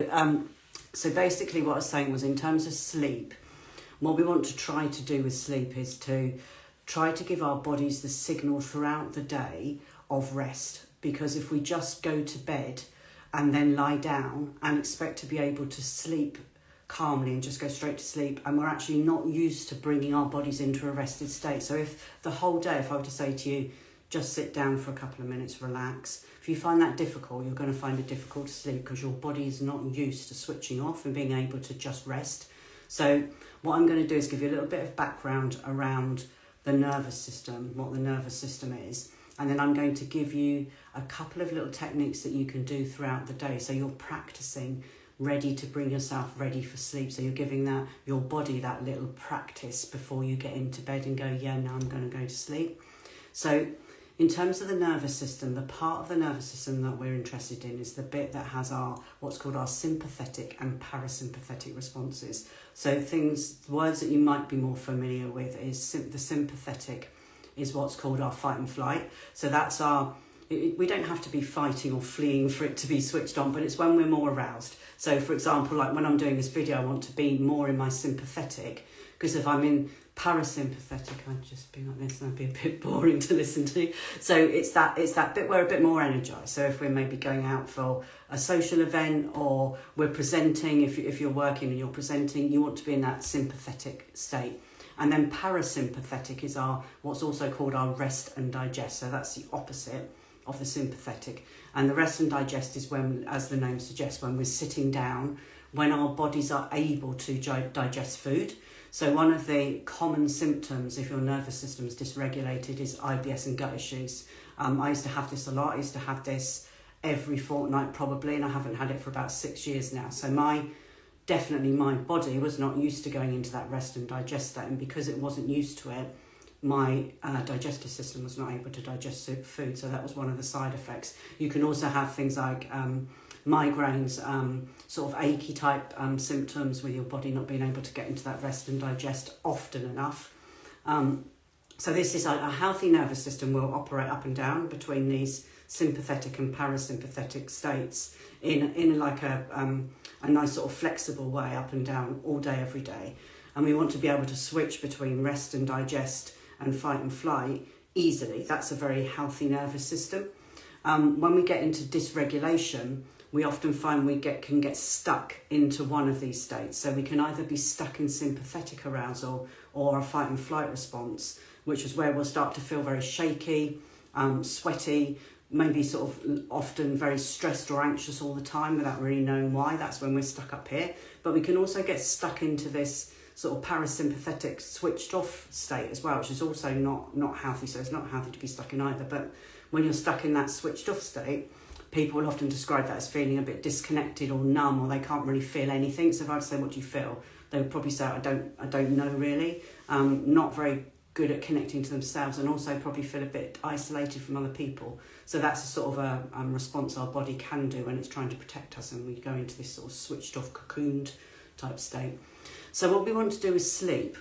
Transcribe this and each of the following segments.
So basically what I was saying was, in terms of sleep, what we want to try to do with sleep is to try to give our bodies the signal throughout the day of rest. Because if we just go to bed and then lie down and expect to be able to sleep calmly and just go straight to sleep, and we're actually not used to bringing our bodies into a rested state. So if the whole day, if I were to say to you, just sit down for a couple of minutes, relax. If you find that difficult, you're going to find it difficult to sleep because your body is not used to switching off and being able to just rest. So what I'm going to do is give you a little bit of background around the nervous system, what the nervous system is. And then I'm going to give you a couple of little techniques that you can do throughout the day. So you're practicing ready to bring yourself ready for sleep. So you're giving your body that little practice before you get into bed and go, yeah, now I'm going to go to sleep. So in terms of the nervous system, the part of the nervous system that we're interested in is the bit that has what's called our sympathetic and parasympathetic responses. So words that you might be more familiar with is the sympathetic is what's called our fight and flight. So that's we don't have to be fighting or fleeing for it to be switched on, but it's when we're more aroused. So for example, like when I'm doing this video, I want to be more in my sympathetic, because if I'm in parasympathetic, I'd just be like this and I'd be a bit boring to listen to. So it's that bit where we're a bit more energized. So if we're maybe going out for a social event, or we're presenting, if you're working and you're presenting, you want to be in that sympathetic state. And then parasympathetic is what's also called our rest and digest. So that's the opposite of the sympathetic. And the rest and digest is when, as the name suggests, when we're sitting down, when our bodies are able to digest food. So one of the common symptoms if your nervous system is dysregulated is IBS and gut issues. I used to have this a lot. I used to have this every fortnight probably, and I haven't had it for about 6 years now. So my body was not used to going into that rest and digest state, and because it wasn't used to it, my digestive system was not able to digest food. So that was one of the side effects. You can also have things like migraines, sort of achy type symptoms with your body not being able to get into that rest and digest often enough. So this is a healthy nervous system will operate up and down between these sympathetic and parasympathetic states in like a nice sort of flexible way, up and down all day, every day. And we want to be able to switch between rest and digest and fight and flight easily. That's a very healthy nervous system. When we get into dysregulation, we often find we can get stuck into one of these states. So we can either be stuck in sympathetic arousal or a fight and flight response, which is where we'll start to feel very shaky, sweaty, maybe sort of often very stressed or anxious all the time without really knowing why. That's when we're stuck up here. But we can also get stuck into this sort of parasympathetic switched off state as well, which is also not healthy. So it's not healthy to be stuck in either. But when you're stuck in that switched off state, people will often describe that as feeling a bit disconnected or numb, or they can't really feel anything. So if I were to say, what do you feel? They would probably say, I don't know really. Not very good at connecting to themselves, and also probably feel a bit isolated from other people. So that's a sort of a response our body can do when it's trying to protect us, and we go into this sort of switched off, cocooned type state. So what we want to do with sleep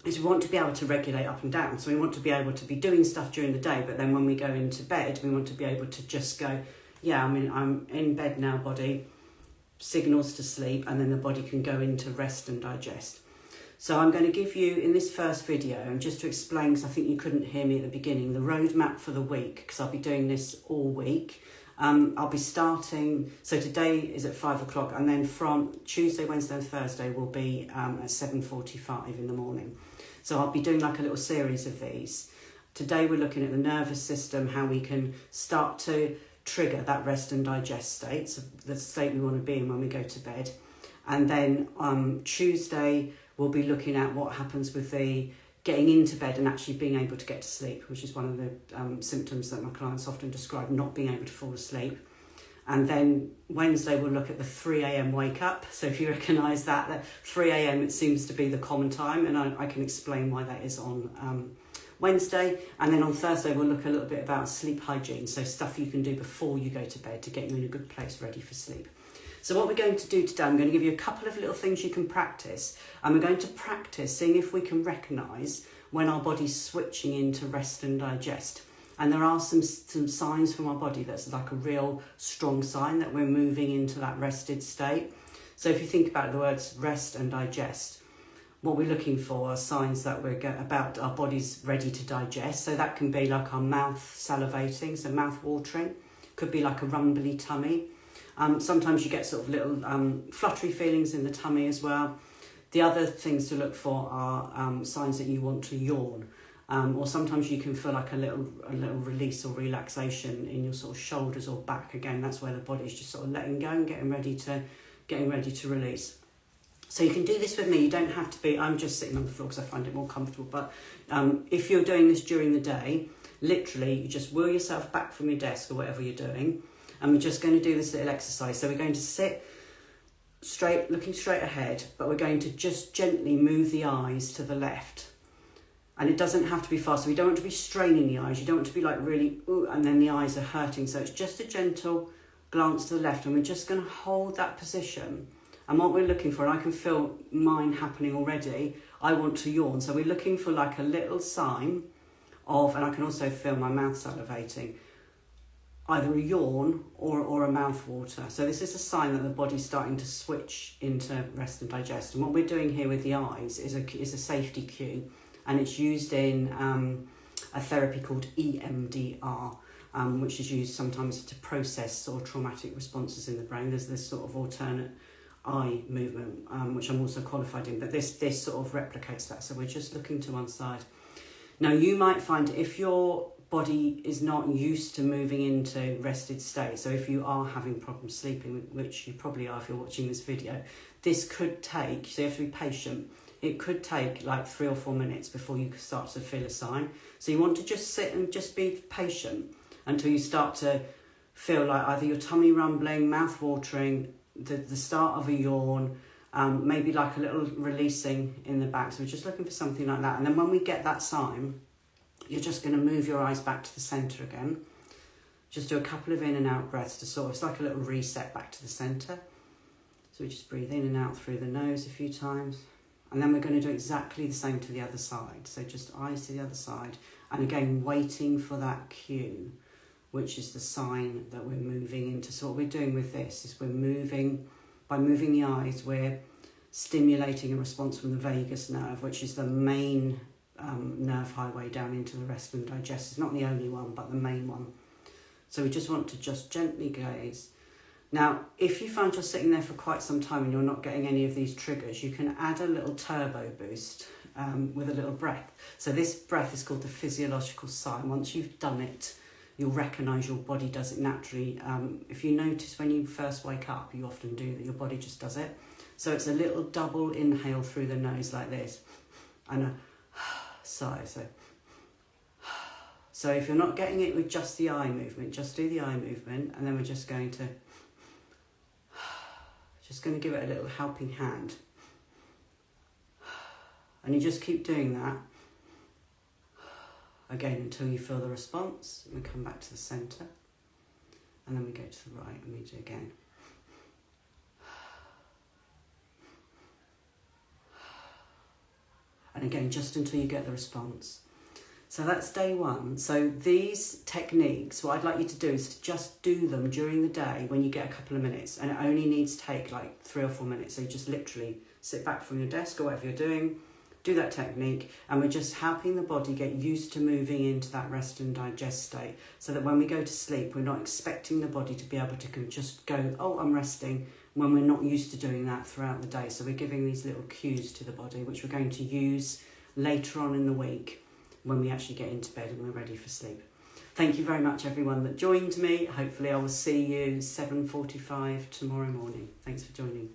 is we want to be able to regulate up and down. So we want to be able to be doing stuff during the day, but then when we go into bed, we want to be able to just go, yeah, I'm in bed now, body, signals to sleep, and then the body can go into rest and digest. So I'm going to give you, in this first video, and just to explain, because I think you couldn't hear me at the beginning, the roadmap for the week, because I'll be doing this all week. I'll be starting, so today is at 5 o'clock, and then from Tuesday, Wednesday and Thursday will be at 7:45 in the morning. So I'll be doing like a little series of these. Today we're looking at the nervous system, how we can start to trigger that rest and digest state, so the state we want to be in when we go to bed. And then Tuesday we'll be looking at what happens with the getting into bed and actually being able to get to sleep, which is one of the symptoms that my clients often describe, not being able to fall asleep. And then Wednesday we'll look at the 3 a.m. wake up. So if you recognise that 3 a.m. it seems to be the common time, and I can explain why that is on Wednesday. And then on Thursday we'll look a little bit about sleep hygiene, so stuff you can do before you go to bed to get you in a good place ready for sleep. So what we're going to do today, I'm going to give you a couple of little things you can practice, and we're going to practice seeing if we can recognise when our body's switching into rest and digest. And there are some signs from our body that's like a real strong sign that we're moving into that rested state. So if you think about the words rest and digest, what we're looking for are signs that we're about our body's ready to digest. So that can be like our mouth salivating, so mouth watering. Could be like a rumbly tummy. Sometimes you get sort of little fluttery feelings in the tummy as well. The other things to look for are signs that you want to yawn. Or sometimes you can feel like a little release or relaxation in your sort of shoulders or back. Again, that's where the body's just sort of letting go and getting ready to release. So you can do this with me. You don't have to be, I'm just sitting on the floor because I find it more comfortable. But if you're doing this during the day, literally you just wheel yourself back from your desk or whatever you're doing. And we're just going to do this little exercise. So we're going to sit straight, looking straight ahead, but we're going to just gently move the eyes to the left. And it doesn't have to be fast. So we don't want to be straining the eyes. You don't want to be like really, ooh, and then the eyes are hurting. So it's just a gentle glance to the left. And we're just going to hold that position. And what we're looking for, and I can feel mine happening already, I want to yawn. So we're looking for like a little sign of, and I can also feel my mouth salivating, either a yawn or a mouth water. So this is a sign that the body's starting to switch into rest and digest. And what we're doing here with the eyes is a safety cue. And it's used in a therapy called EMDR, which is used sometimes to process sort of traumatic responses in the brain. There's this sort of alternate eye movement, which I'm also qualified in, but this sort of replicates that. So we're just looking to one side. Now you might find if your body is not used to moving into rested state, so if you are having problems sleeping, which you probably are if you're watching this video, this could take, so you have to be patient, it could take like 3 or 4 minutes before you start to feel a sign. So you want to just sit and just be patient until you start to feel like either your tummy rumbling, mouth watering, the start of a yawn, maybe like a little releasing in the back. So we're just looking for something like that. And then when we get that sign, you're just going to move your eyes back to the centre again. Just do a couple of in and out breaths to sort of, it's like a little reset back to the centre. So we just breathe in and out through the nose a few times. And then we're going to do exactly the same to the other side. So just eyes to the other side. And again, waiting for that cue, which is the sign that we're moving into. So what we're doing with this is we're moving, by moving the eyes, we're stimulating a response from the vagus nerve, which is the main nerve highway down into the rest and digest. It's not the only one, but the main one. So we just want to just gently gaze. Now, if you find you're sitting there for quite some time and you're not getting any of these triggers, you can add a little turbo boost with a little breath. So this breath is called the physiological sigh. Once you've done it, you'll recognise your body does it naturally. If you notice when you first wake up, you often do that, your body just does it. So it's a little double inhale through the nose like this, and a sigh. So if you're not getting it with just the eye movement, just do the eye movement, and then we're just going to give it a little helping hand. And you just keep doing that. Again, until you feel the response, and we come back to the centre, and then we go to the right, and we do again. And again, just until you get the response. So that's day one. So these techniques, what I'd like you to do is to just do them during the day when you get a couple of minutes, and it only needs to take like 3 or 4 minutes. So you just literally sit back from your desk or whatever you're doing, do that technique, and we're just helping the body get used to moving into that rest and digest state, so that when we go to sleep, we're not expecting the body to be able to just go, oh, I'm resting, when we're not used to doing that throughout the day. So we're giving these little cues to the body, which we're going to use later on in the week when we actually get into bed and we're ready for sleep. Thank you very much, everyone that joined me. Hopefully I will see you 7:45 tomorrow morning. Thanks for joining.